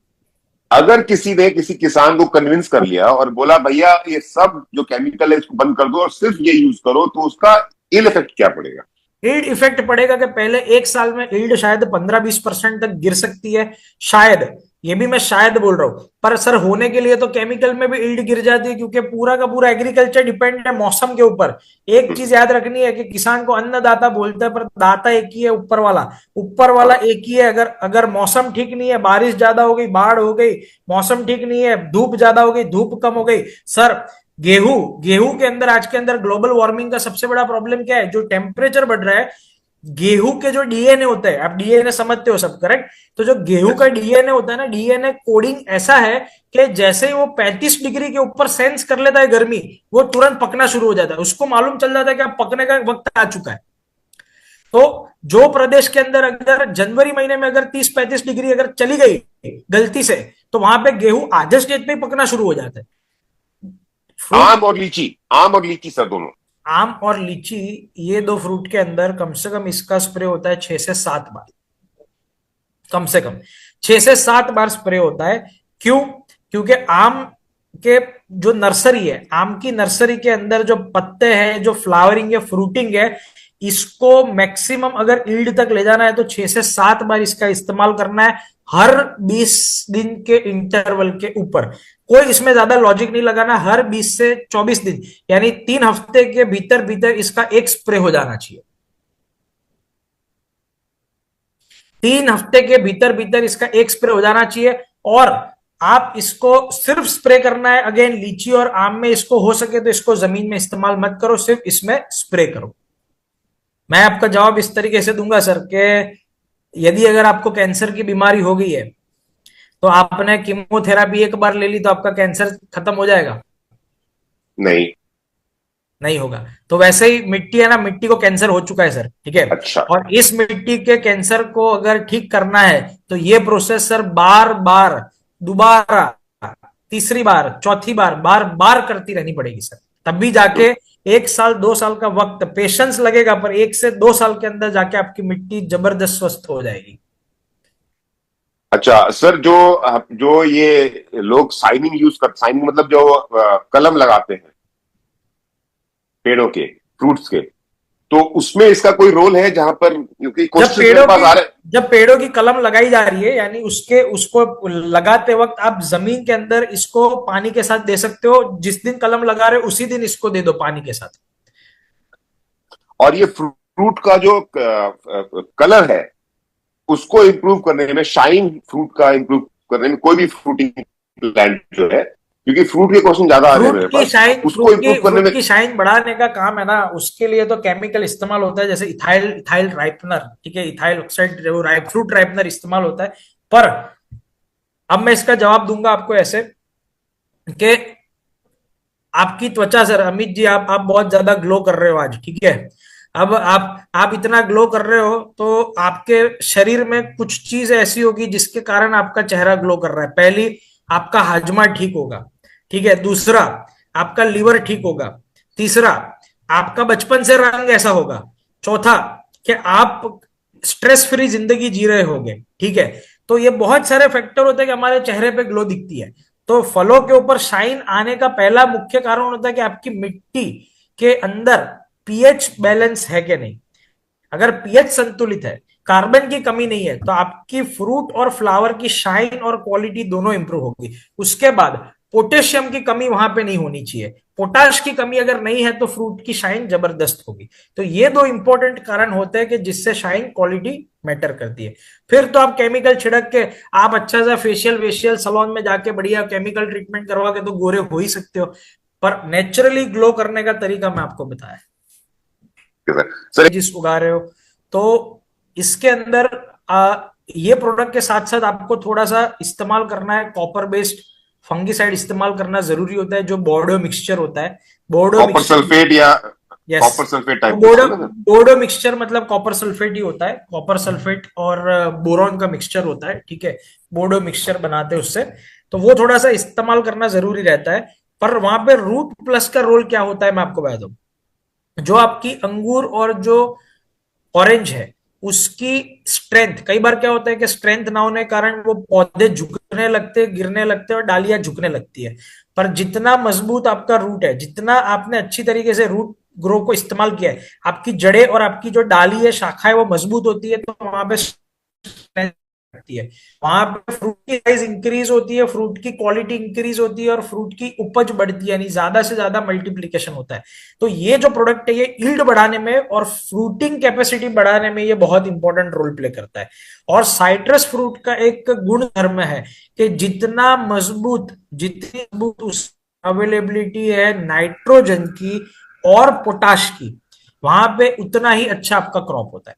अगर किसी ने किसी किसान को कन्विंस कर लिया और बोला भैया ये सब जो केमिकल है इसको बंद कर दो और सिर्फ ये यूज करो, तो उसका इल इफेक्ट क्या पड़ेगा? ईल्ड इफेक्ट पड़ेगा कि पहले 1 साल में ईल्ड शायद 15-20% तक गिर सकती है, शायद, ये भी मैं शायद बोल रहा हूं, पर सर होने के लिए तो केमिकल में भी ईल्ड गिर जाती है, क्योंकि पूरा का पूरा एग्रीकल्चर डिपेंड है मौसम के ऊपर। एक चीज याद रखनी है कि किसान को अन्नदाता बोलते हैं, पर दाता एक ही है, ऊपर वाला। ऊपर वाला एक ही है। अगर अगर मौसम ठीक नहीं है, बारिश ज्यादा हो गई, बाढ़ हो गई, मौसम ठीक नहीं है, धूप ज्यादा हो गई, धूप कम हो गई, सर गेहूं गेहूं के अंदर, आज के अंदर ग्लोबल वार्मिंग का सबसे बड़ा प्रॉब्लम क्या है? जो टेम्परेचर बढ़ रहा है, गेहूं के जो डीएनए होता है, आप डीएनए समझते हो सब, करेक्ट? तो जो गेहूं का डीएनए होता है ना, डीएनए कोडिंग ऐसा है कि जैसे ही वो 35 डिग्री के ऊपर सेंस कर लेता है गर्मी, वो तुरंत पकना शुरू हो जाता है। उसको मालूम चल जाता है कि अब पकने का वक्त आ चुका है। तो जो प्रदेश के अंदर अगर जनवरी महीने में अगर 30-35 डिग्री अगर चली गई गलती से, तो वहां पे गेहूं आधे स्टेज पे पकना शुरू हो जाता है। आम और लीची सर, दोनों। आम और लीची, ये दो फ्रूट के अंदर कम से कम इसका स्प्रे होता है 6 से 7 बार, कम से कम 6 से 7 बार स्प्रे होता है। क्यों? क्योंकि आम के जो नर्सरी है, आम की नर्सरी के अंदर जो पत्ते हैं, जो फ्लावरिंग है, फ्रूटिंग है, इसको मैक्सिमम अगर ईल्ड तक ले जाना है तो 6 से 7 बार इसका इस्तेमाल करना है, हर 20 दिन के इंटरवल के ऊपर। कोई इसमें ज्यादा लॉजिक नहीं लगाना, हर 20 से 24 दिन, यानी 3 हफ्ते के भीतर भीतर इसका एक स्प्रे हो जाना चाहिए। 3 हफ्ते के भीतर भीतर इसका एक स्प्रे हो जाना चाहिए। और आप इसको सिर्फ स्प्रे करना है, अगेन लीची और आम में इसको हो सके तो इसको जमीन में इस्तेमाल मत करो, सिर्फ इसमें स्प्रे करो। मैं आपका जवाब इस तरीके से दूंगा सर कि यदि अगर आपको कैंसर की बीमारी हो गई है तो आपने कीमोथेरापी एक बार ले ली तो आपका कैंसर खत्म हो जाएगा? नहीं। नहीं होगा। तो वैसे ही मिट्टी है ना, मिट्टी को कैंसर हो चुका है सर, ठीक है? अच्छा। और इस मिट्टी के कैंसर को अगर ठीक करना है तो ये प्रोसेस सर बार बार, दोबारा, तीसरी बार, चौथी बार, बार बार करती रहनी पड़ेगी सर, तब भी जाके 1 साल 2 साल का वक्त, पेशेंस लगेगा, पर 1 से 2 साल के अंदर जाके आपकी मिट्टी जबरदस्त स्वस्थ हो जाएगी। अच्छा सर, जो जो ये लोग साइनिंग मतलब जो कलम लगाते हैं पेड़ों के, फ्रूट्स के, तो उसमें इसका कोई रोल है? जहां पर, क्योंकि क्वेश्चन मेरे पास आ रहे हैं। जब पेड़ों की कलम लगाई जा रही है, यानी उसको लगाते वक्त आप जमीन के अंदर इसको पानी के साथ दे सकते हो। जिस दिन कलम लगा रहे हो उसी दिन इसको दे दो पानी के साथ। और ये फ्रूट का जो कलर है उसको इंप्रूव करने में, शाइन फ्रूट का इंप्रूव करने में, कोई भी फ्रूटिंग प्लांट जो है, क्योंकि फ्रूट के क्वेश्चन ज्यादा आ रहे हैं मेरे पास, उसको इंप्रूव करने में, की शाइन बढ़ाने का काम है ना, उसके लिए तो केमिकल इस्तेमाल होता है, जैसे इथाइल राइपनर, ठीक है, इथाइल ऑक्साइड फ्रूट राइपनर इस्तेमाल होता है। पर अब मैं इसका जवाब दूंगा आपको ऐसे कि आपकी त्वचा, सर अमित जी, आप बहुत ज्यादा ग्लो कर रहे हो आज, ठीक है? अब आप इतना ग्लो कर रहे हो तो आपके शरीर में कुछ चीज ऐसी होगी जिसके कारण आपका चेहरा ग्लो कर रहा है। पहली, आपका हाजमा ठीक होगा, ठीक है? दूसरा, आपका लीवर ठीक होगा। तीसरा, आपका बचपन से रंग ऐसा होगा। चौथा, कि आप स्ट्रेस फ्री जिंदगी जी रहे होगे, ठीक है? तो ये बहुत सारे फैक्टर होते हैं कि हमारे चेहरे पे ग्लो दिखती है। तो फलों के ऊपर शाइन आने का पहला मुख्य कारण होता है कि आपकी मिट्टी के अंदर पीएच बैलेंस है कि नहीं। अगर पीएच संतुलित है, कार्बन की कमी नहीं है, तो आपकी फ्रूट और फ्लावर की शाइन और क्वालिटी दोनों इंप्रूव होगी। उसके बाद पोटेशियम की कमी वहां पे नहीं होनी चाहिए। पोटाश की कमी अगर नहीं है तो फ्रूट की शाइन जबरदस्त होगी। तो ये दो इंपॉर्टेंट कारण होते हैं कि जिससे शाइन क्वालिटी मैटर करती है। फिर तो आप केमिकल छिड़क के आप अच्छा सा फेशियल वेशियल सलोन में जाके बढ़िया केमिकल ट्रीटमेंट करवा के तो गोरे हो ही सकते हो, पर नेचुरली ग्लो करने का तरीका मैं आपको बताया। सर जिस उगा रहे हो तो इसके अंदर ये प्रोडक्ट के साथ साथ आपको थोड़ा सा इस्तेमाल करना है, कॉपर बेस्ड फंगिसाइड इस्तेमाल करना जरूरी होता है, जो बोर्डो मिक्सचर होता है। बोर्डो कॉपर मिक्सचर, सल्फेट या यस, कॉपर सल्फेट टाइप बोर्डो का बोर्डो मिक्सचर मतलब कॉपर सल्फेट ही होता है। कॉपर सल्फेट और बोरॉन का मिक्सचर होता है, ठीक है, बोर्डो मिक्सचर बनाते हैं उससे। तो वो थोड़ा सा इस्तेमाल करना जरूरी रहता है। पर वहां पे रूट प्लस का रोल क्या होता है मैं आपको बता दूं। जो आपकी अंगूर और जो ऑरेंज है उसकी स्ट्रेंथ, कई बार क्या होता है कि स्ट्रेंथ ना होने के कारण वो पौधे झुकने लगते, गिरने लगते और डालियां झुकने लगती है। पर जितना मजबूत आपका रूट है, जितना आपने अच्छी तरीके से रूट ग्रो को इस्तेमाल किया है, आपकी जड़ें और आपकी जो डाली है, शाखा है, वो मजबूत होती है, तो वहां पे strength आती है। वहां पे फ्रूट की साइज इंक्रीज होती है, फ्रूट की क्वालिटी इंक्रीज होती है और फ्रूट की उपज बढ़ती है, यानी ज्यादा से ज्यादा मल्टीप्लीकेशन होता है। तो ये जो प्रोडक्ट है ये यील्ड बढ़ाने में और फ्रूटिंग कैपेसिटी बढ़ाने में ये बहुत इंपॉर्टेंट रोल प्ले करता है। और साइट्रस फ्रूट का एक गुण धर्म है कि जितनी मजबूत उस अवेलेबिलिटी है नाइट्रोजन की और पोटाश की, वहां पे उतना ही अच्छा आपका क्रॉप होता है।